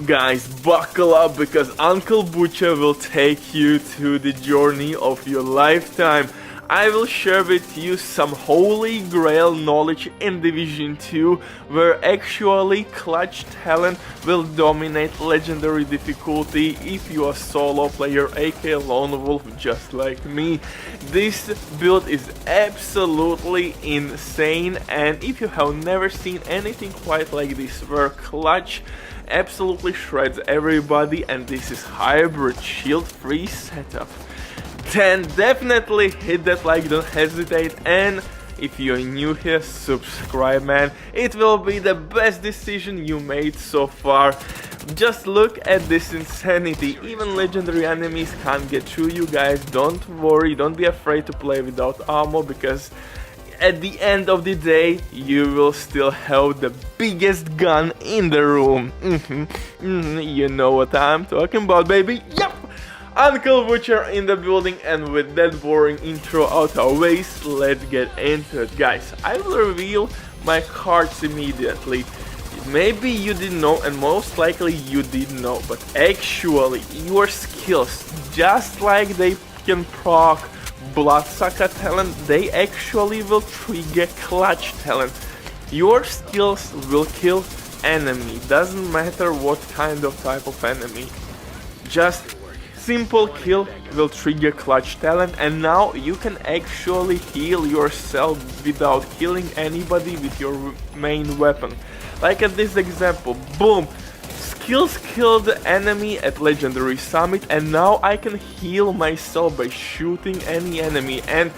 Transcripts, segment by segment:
Guys, buckle up because Uncle Butcher will take you to the journey of your lifetime. I will share with you some holy grail knowledge in Division 2 where actually clutch talent will dominate legendary difficulty if you are a solo player aka lone wolf just like me. This build is absolutely insane, and if you have never seen anything quite like this where clutch absolutely shreds everybody and this is hybrid shield free setup, then definitely hit that like, don't hesitate, and if you're new here, subscribe man, it will be the best decision you made so far. Just look at this insanity, even legendary enemies can't get through you guys. Don't worry, don't be afraid to play without armor because at the end of the day you will still have the biggest gun in the room. You know what I'm talking about, baby. Yep! Uncle Butcher in the building, and with that boring intro out our ways, let's get into it. Guys, I will reveal my cards immediately. Maybe you didn't know, and most likely you did know, but actually your skills, just like they can proc Bloodsucker talent, they actually will trigger clutch talent. Your skills will kill enemy, doesn't matter what kind of type of enemy. Just simple kill will trigger clutch talent, and now you can actually heal yourself without killing anybody with your main weapon. Like at this example, boom, skills killed the enemy at Legendary Summit, and now I can heal myself by shooting any enemy. And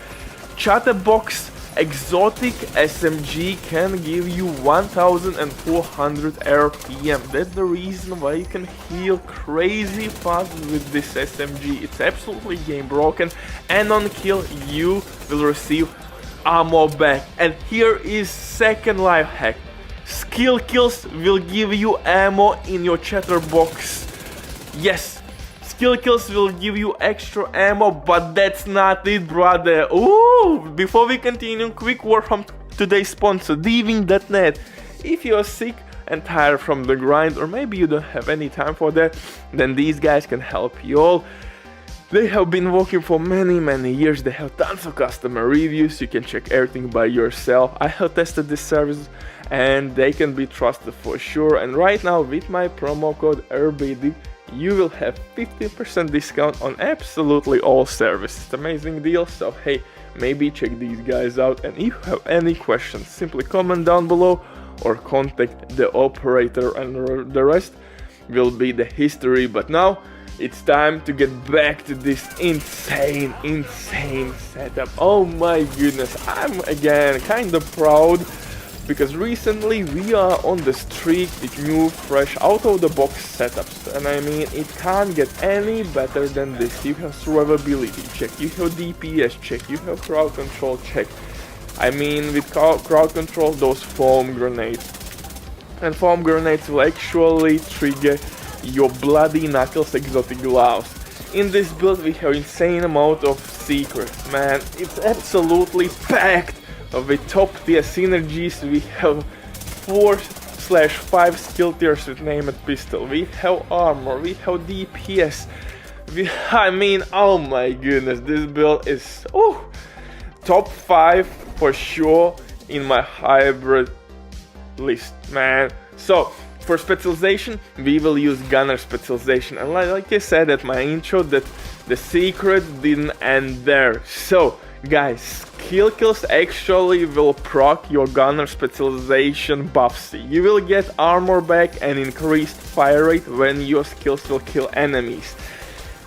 Chatterbox exotic SMG can give you 1400 RPM. That's the reason why you can heal crazy fast with this SMG. It's absolutely game broken, and on kill you will receive ammo back. And here is second life hack. Skill kills will give you ammo in your Chatterbox. Yes, skill kills will give you extra ammo, but that's not it, brother. Ooh, before we continue, quick word from today's sponsor, Diving.net. If you're sick and tired from the grind, or maybe you don't have any time for that, then these guys can help you all. They have been working for many years, they have tons of customer reviews, you can check everything by yourself. I have tested this service and they can be trusted for sure, and right now with my promo code RBD you will have 50% discount on absolutely all services. It's an amazing deal, so hey, maybe check these guys out, and if you have any questions simply comment down below or contact the operator, and the rest will be the history. But now it's time to get back to this insane setup. Oh my goodness, I'm again kinda proud because recently we are on the streak with new fresh out of the box setups, and I mean it can't get any better than this. You have survivability check, you have DPS check, you have crowd control check. I mean with crowd control, those foam grenades, and foam grenades will actually trigger your bloody knuckles exotic gloves. In this build we have insane amount of secrets, man. It's absolutely packed with top tier synergies. We have 4/5 skill tiers with named pistol, we have armor, we have DPS, I mean, oh my goodness, this build is top 5 for sure in my hybrid list, man. So for specialization we will use gunner specialization, and like I said at my intro, that the secret didn't end there. So guys, skill kills actually will proc your gunner specialization buffs. You will get armor back and increased fire rate when your skills will kill enemies.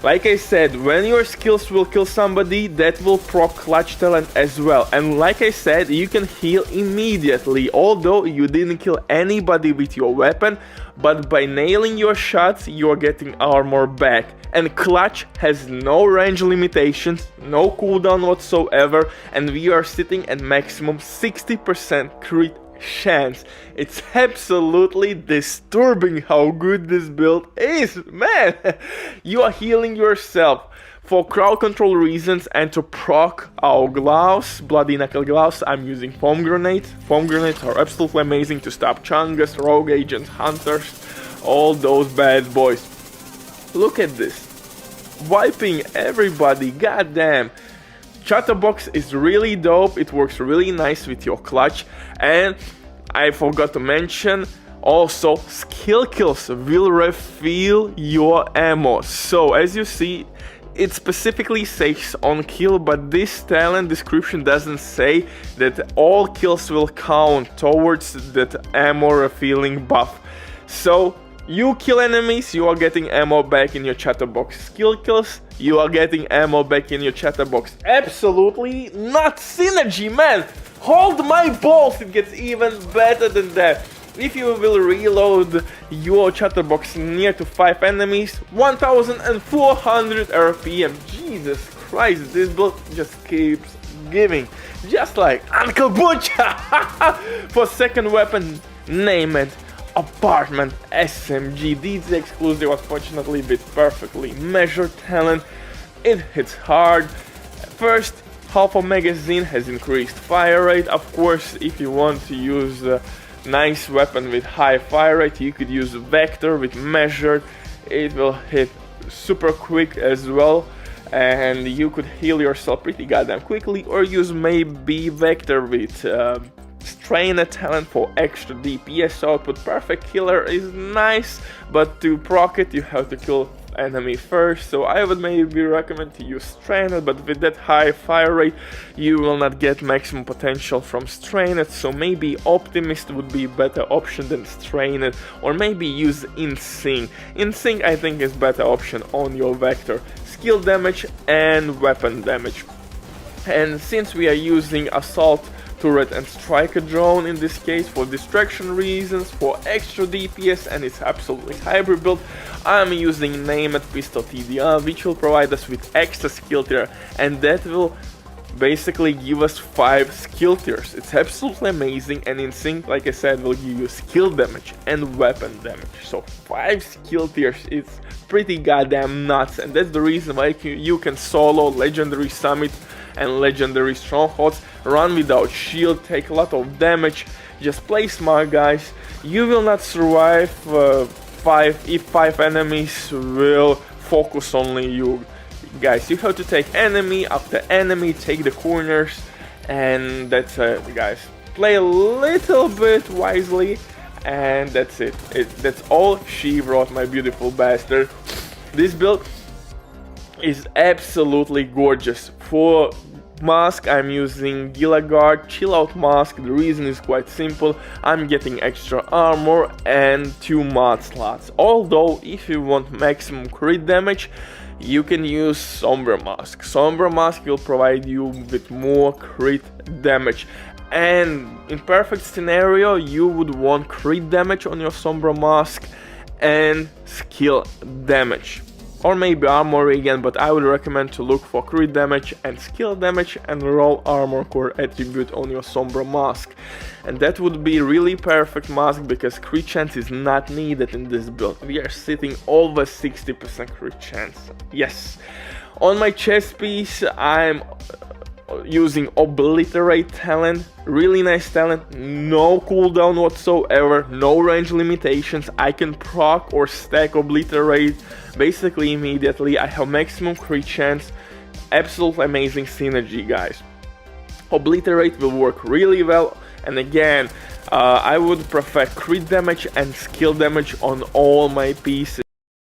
Like I said, when your skills will kill somebody, that will proc clutch talent as well. And like I said, you can heal immediately, although you didn't kill anybody with your weapon, but by nailing your shots, you're getting armor back. And clutch has no range limitations, no cooldown whatsoever, and we are sitting at maximum 60% crit chance. It's absolutely disturbing how good this build is, man. You are healing yourself for crowd control reasons and to proc our gloves, bloody knuckle gloves. I'm using foam grenades. Foam grenades are absolutely amazing to stop chungus, rogue agents, hunters, all those bad boys. Look at this. Wiping everybody, goddamn. Chatterbox is really dope, it works really nice with your clutch, and I forgot to mention, also skill kills will refill your ammo. So as you see, it specifically says on kill, but this talent description doesn't say that all kills will count towards that ammo refilling buff. So you kill enemies, you are getting ammo back in your chatterbox. Skill kills, you are getting ammo back in your chatterbox. Absolutely not synergy, man! Hold my balls, it gets even better than that. If you will reload your chatterbox near to 5 enemies, 1400 RPM. Jesus Christ, this build just keeps giving. Just like Uncle Butcher! For second weapon, name it. Apartment SMG. This exclusive, unfortunately, with perfectly measured talent. It hits hard. First, half a magazine has increased fire rate. Of course, if you want to use a nice weapon with high fire rate, you could use Vector with measured. It will hit super quick as well, and you could heal yourself pretty goddamn quickly, or use maybe Vector with Strained talent for extra DPS output. Perfect killer is nice, but to proc it you have to kill enemy first, so I would maybe recommend to use Strained, but with that high fire rate you will not get maximum potential from Strained, so maybe Optimist would be a better option than Strained, or maybe use InSync. InSync I think is better option on your Vector. Skill damage and weapon damage. And since we are using Assault turret and striker drone in this case for distraction reasons, for extra DPS, and it's absolutely hybrid build, I'm using Name It Pistol TDR, which will provide us with extra skill tier, and that will basically give us 5 skill tiers. It's absolutely amazing, and InSync, like I said, will give you skill damage and weapon damage. So 5 skill tiers, it's pretty goddamn nuts, and that's the reason why you can solo Legendary Summit and Legendary Strongholds, run without shield, take a lot of damage, just play smart, guys. You will not survive if 5 enemies will focus only you. Guys, you have to take enemy after enemy, take the corners, and that's it, guys. Play a little bit wisely, and that's it. That's all she wrote, my beautiful bastard. This build is absolutely gorgeous. For mask, I'm using Gilagard Chill Out mask. The reason is quite simple. I'm getting extra armor and 2 mod slots. Although, if you want maximum crit damage, you can use Sombra Mask. Sombra Mask will provide you with more crit damage. And in perfect scenario, you would want crit damage on your Sombra Mask and skill damage. Or maybe armor again, but I would recommend to look for crit damage and skill damage and roll armor core attribute on your Sombra Mask. And that would be really perfect mask, because crit chance is not needed in this build. We are sitting over 60% crit chance. Yes. On my chest piece, I'm using Obliterate talent. Really nice talent, no cooldown whatsoever, no range limitations. I can proc or stack Obliterate basically immediately. I have maximum crit chance. Absolutely amazing synergy, guys. Obliterate will work really well, and again, I would prefer crit damage and skill damage on all my pieces.